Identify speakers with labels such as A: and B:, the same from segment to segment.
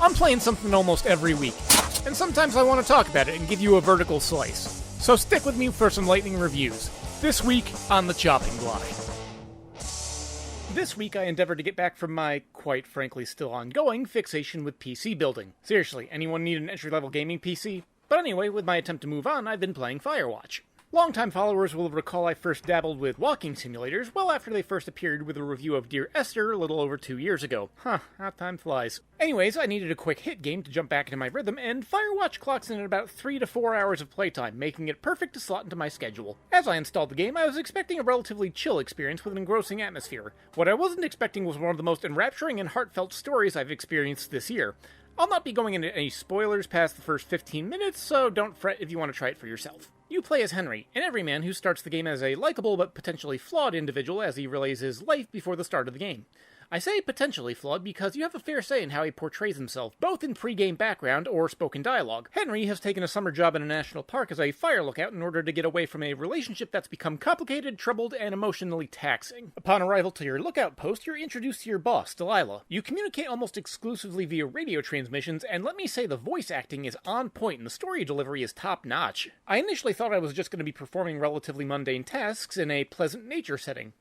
A: I'm playing something almost every week, and sometimes I want to talk about it and give you a vertical slice. So stick with me for some lightning reviews. This week on the chopping block. This week I endeavored to get back from my, quite frankly still ongoing, fixation with PC building. Seriously, anyone need an entry-level gaming PC? But anyway, with my attempt to move on, I've been playing Firewatch. Longtime followers will recall I first dabbled with walking simulators well after they first appeared with a review of Dear Esther a little over 2 years ago. How time flies. Anyways, I needed a quick hit game to jump back into my rhythm, and Firewatch clocks in at about 3 to 4 hours of playtime, making it perfect to slot into my schedule. As I installed the game, I was expecting a relatively chill experience with an engrossing atmosphere. What I wasn't expecting was one of the most enrapturing and heartfelt stories I've experienced this year. I'll not be going into any spoilers past the first 15 minutes, so don't fret if you want to try it for yourself. You play as Henry, an everyman who starts the game as a likable but potentially flawed individual as he relays his life before the start of the game. I say potentially flawed because you have a fair say in how he portrays himself, both in pre-game background or spoken dialogue. Henry has taken a summer job in a national park as a fire lookout in order to get away from a relationship that's become complicated, troubled, and emotionally taxing. Upon arrival to your lookout post, you're introduced to your boss, Delilah. You communicate almost exclusively via radio transmissions, and let me say the voice acting is on point and the story delivery is top-notch. I initially thought I was just going to be performing relatively mundane tasks in a pleasant nature setting.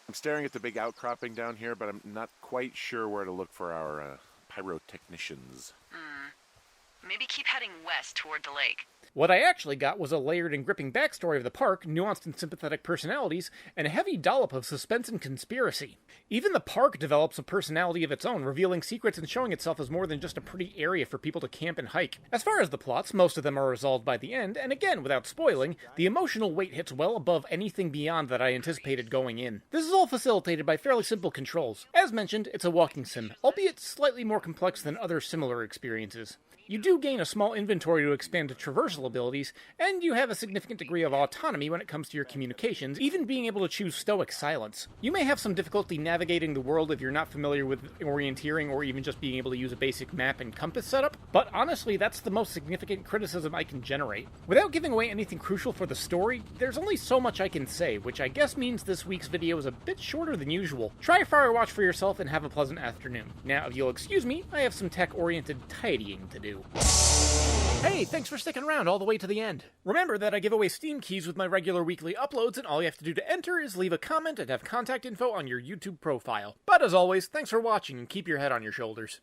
B: I'm staring at the big outcropping down here, but I'm not quite sure where to look for our pyrotechnicians.
C: Maybe keep heading west toward the lake.
A: What I actually got was a layered and gripping backstory of the park, nuanced and sympathetic personalities, and a heavy dollop of suspense and conspiracy. Even the park develops a personality of its own, revealing secrets and showing itself as more than just a pretty area for people to camp and hike. As far as the plots, most of them are resolved by the end, and again, without spoiling, the emotional weight hits well above anything beyond that I anticipated going in. This is all facilitated by fairly simple controls. As mentioned, it's a walking sim, albeit slightly more complex than other similar experiences. You do gain a small inventory to expand to traversal abilities, and you have a significant degree of autonomy when it comes to your communications, even being able to choose stoic silence. You may have some difficulty navigating the world if you're not familiar with orienteering or even just being able to use a basic map and compass setup, but honestly, that's the most significant criticism I can generate. Without giving away anything crucial for the story, there's only so much I can say, which I guess means this week's video is a bit shorter than usual. Try Firewatch for yourself and have a pleasant afternoon. Now, if you'll excuse me, I have some tech-oriented tidying to do. Hey, thanks for sticking around all the way to the end. Remember that I give away Steam keys with my regular weekly uploads, and all you have to do to enter is leave a comment and have contact info on your YouTube profile. But as always, thanks for watching and keep your head on your shoulders.